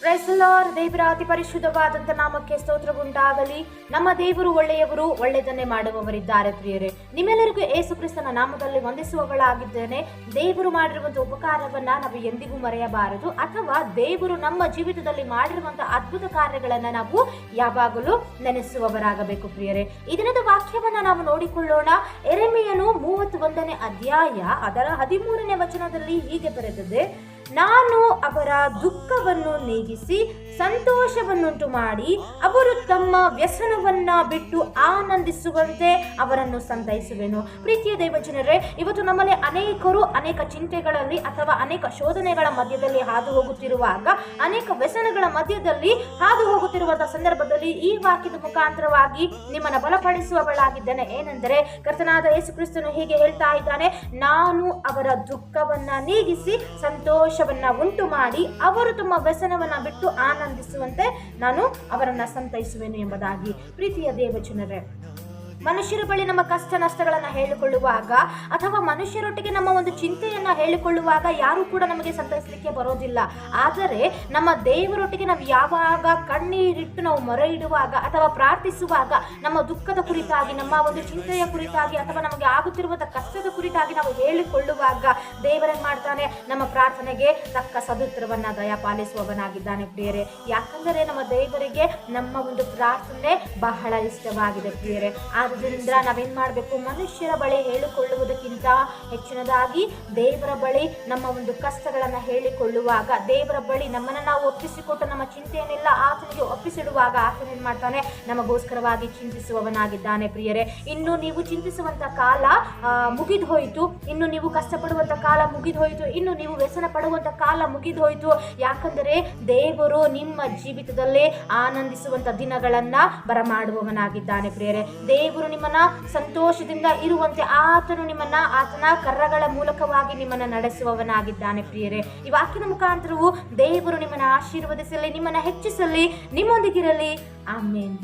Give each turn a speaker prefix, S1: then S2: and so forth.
S1: Price the lord. ದೇವರ ಅತಿ ಪರಿಶುದ್ಧವಾದಂಥ ನಾಮಕ್ಕೆ ಸ್ತೋತ್ರವುಂಟಾಗಲಿ. ನಮ್ಮ ದೇವರು ಒಳ್ಳೆಯವರು, ಒಳ್ಳೆಯದನ್ನೇ ಮಾಡುವವರಿದ್ದಾರೆ. ಪ್ರಿಯರೇ, ನಿಮ್ಮೆಲ್ಲರಿಗೂ ಯೇಸು ಕ್ರಿಸ್ತನ ನಾಮದಲ್ಲಿ ವಂದಿಸುವವಳಾಗಿದ್ದೇನೆ. ದೇವರು ಮಾಡಿರುವಂಥ ಉಪಕಾರವನ್ನ ನಾವು ಎಂದಿಗೂ ಮರೆಯಬಾರದು, ಅಥವಾ ದೇವರು ನಮ್ಮ ಜೀವಿತದಲ್ಲಿ ಮಾಡಿರುವಂತಹ ಅದ್ಭುತ ಕಾರ್ಯಗಳನ್ನ ನಾವು ಯಾವಾಗಲೂ ನೆನೆಸುವವರಾಗಬೇಕು. ಪ್ರಿಯರೇ, ಈ ದಿನದ ವಾಕ್ಯವನ್ನ ನಾವು ನೋಡಿಕೊಳ್ಳೋಣ. ಯೆರೆಮೀಯನು 31ನೇ ಅಧ್ಯಾಯ ಅದರ 13ನೇ ವಚನದಲ್ಲಿ ಹೀಗೆ ಬರೆದಿದೆ: ನಾನು ಅವರ ದುಃಖವನ್ನು ನೀಗಿಸಿ ಸಂತೋಷವನ್ನುಂಟು ಮಾಡಿ ಅವರು ತಮ್ಮ ವ್ಯಸನವನ್ನ ಬಿಟ್ಟು ಆನಂದಿಸುವಂತೆ ಅವರನ್ನು ಸಂತೈಸುವೆನು. ಪ್ರೀತಿಯ ದೈವಜನರೇ, ಇವತ್ತು ನಮ್ಮಲ್ಲಿ ಅನೇಕರು ಅನೇಕ ಚಿಂತೆಗಳಲ್ಲಿ ಅಥವಾ ಅನೇಕ ಶೋಧನೆಗಳ ಮಧ್ಯದಲ್ಲಿ ಹಾದು ಹೋಗುತ್ತಿರುವಾಗ, ಅನೇಕ ವ್ಯಸನಗಳ ಮಧ್ಯದಲ್ಲಿ ಹಾದು ಹೋಗುತ್ತಿರುವಂತಹ ಸಂದರ್ಭದಲ್ಲಿ ಈ ವಾಕ್ಯದ ಮುಖಾಂತರವಾಗಿ ನಿಮ್ಮನ್ನು ಬಲಪಡಿಸುವವಳಾಗಿದ್ದೇನೆ. ಏನೆಂದರೆ, ಕರ್ತನಾದ ಯೇಸು ಕ್ರಿಸ್ತನು ಹೀಗೆ ಹೇಳ್ತಾ ಇದ್ದಾನೆ: ನಾನು ಅವರ ದುಃಖವನ್ನ ನೀಗಿಸಿ ಸಂತೋಷವನ್ನ ಉಂಟು ಮಾಡಿ ಅವರು ತಮ್ಮ ವ್ಯಸನವನ್ನ ಬಿಟ್ಟು ಆನಂದಿಸುವಂತೆ ನಾನು ಅವರನ್ನ ಸಂತೈಸುವೆನು ಎಂಬುದಾಗಿ. ಪ್ರೀತಿಯ ದೇವಜನರೇ, ಮನುಷ್ಯರ ಬಳಿ ನಮ್ಮ ಕಷ್ಟ ನಷ್ಟಗಳನ್ನು ಹೇಳಿಕೊಳ್ಳುವಾಗ ಅಥವಾ ಮನುಷ್ಯರೊಟ್ಟಿಗೆ ನಮ್ಮ ಒಂದು ಚಿಂತೆಯನ್ನು ಹೇಳಿಕೊಳ್ಳುವಾಗ ಯಾರು ಕೂಡ ನಮಗೆ ಸಂತೈಸಲಿಕ್ಕೆ ಬರೋದಿಲ್ಲ. ಆದರೆ ನಮ್ಮ ದೇವರೊಟ್ಟಿಗೆ ನಾವು ಯಾವಾಗ ಕಣ್ಣೀರಿಟ್ಟು ನಾವು ಮೊರೆ ಇಡುವಾಗ ಅಥವಾ ಪ್ರಾರ್ಥಿಸುವಾಗ, ನಮ್ಮ ದುಃಖದ ಕುರಿತಾಗಿ, ನಮ್ಮ ಒಂದು ಚಿಂತೆಯ ಕುರಿತಾಗಿ ಅಥವಾ ನಮಗೆ ಆಗುತ್ತಿರುವಂಥ ಕಷ್ಟದ ಕುರಿತಾಗಿ ನಾವು ಹೇಳಿಕೊಳ್ಳುವಾಗ ದೇವರೇನು ಮಾಡ್ತಾನೆ? ನಮ್ಮ ಪ್ರಾರ್ಥನೆಗೆ ತಕ್ಕ ಸದುತ್ತರವನ್ನು ದಯಪಾಲಿಸುವವನಾಗಿದ್ದಾನೆ. ಪ್ರಿಯರೇ, ಯಾಕಂದರೆ ನಮ್ಮ ದೇವರಿಗೆ ನಮ್ಮ ಒಂದು ಪ್ರಾರ್ಥನೆ ಬಹಳ ಇಷ್ಟವಾಗಿದೆ. ಪ್ರಿಯರೇ, ಆದ್ದರಿಂದ ನಾವೇನ್ ಮಾಡಬೇಕು? ಮನುಷ್ಯರ ಬಳಿ ಹೇಳಿಕೊಳ್ಳುವುದಕ್ಕಿಂತ ಹೆಚ್ಚಿನದಾಗಿ ದೇವರ ಬಳಿ ನಮ್ಮ ಒಂದು ಕಷ್ಟಗಳನ್ನು ಹೇಳಿಕೊಳ್ಳುವಾಗ, ದೇವರ ಬಳಿ ನಮ್ಮನ್ನು ನಾವು ಒಪ್ಪಿಸಿಕೊಟ್ಟು ನಮ್ಮ ಚಿಂತೆಯನ್ನೆಲ್ಲ ಆತನಿಗೆ ಒಪ್ಪಿಸಿಡುವಾಗ ಆತನ ಏನ್ ಮಾಡ್ತಾನೆ? ನಮಗೋಸ್ಕರವಾಗಿ ಚಿಂತಿಸುವವನಾಗಿದ್ದಾನೆ. ಪ್ರಿಯರೇ, ಇನ್ನು ನೀವು ಚಿಂತಿಸುವಂತ ಕಾಲ ಮುಗಿದು ಹೋಯಿತು, ಇನ್ನು ನೀವು ಕಷ್ಟಪಡುವಂತ ಕಾಲ ಮುಗಿದು ಹೋಯಿತು, ಇನ್ನು ನೀವು ವ್ಯಸನ ಪಡುವಂತ ಕಾಲ ಮುಗಿದು ಹೋಯಿತು. ಯಾಕಂದರೆ ದೇವರು ನಿಮ್ಮ ಜೀವಿತದಲ್ಲೇ ಆನಂದಿಸುವಂತ ದಿನಗಳನ್ನ ಬರಮಾಡುವವನಾಗಿದ್ದಾನೆ. ಪ್ರಿಯರೇ, ದೇವರು ನಿಮ್ಮನ್ನ ಸಂತೋಷದಿಂದ ಇರುವಂತೆ ಆತನು ನಿಮ್ಮನ್ನ ಆತನ ಕರ್ರಗಳ ಮೂಲಕವಾಗಿ ನಿಮ್ಮನ್ನ ನಡೆಸುವವನಾಗಿದ್ದಾನೆ. ಪ್ರಿಯರೇ, ಈ ವಾಕ್ಯದ ಮುಖಾಂತರವು ದೇವರು ನಿಮ್ಮನ್ನ ಆಶೀರ್ವದಿಸಲಿ, ನಿಮ್ಮನ್ನ ಹೆಚ್ಚಿಸಲಿ, ನಿಮ್ಮೊಂದಿಗಿರಲಿ. ಆಮೇನ್.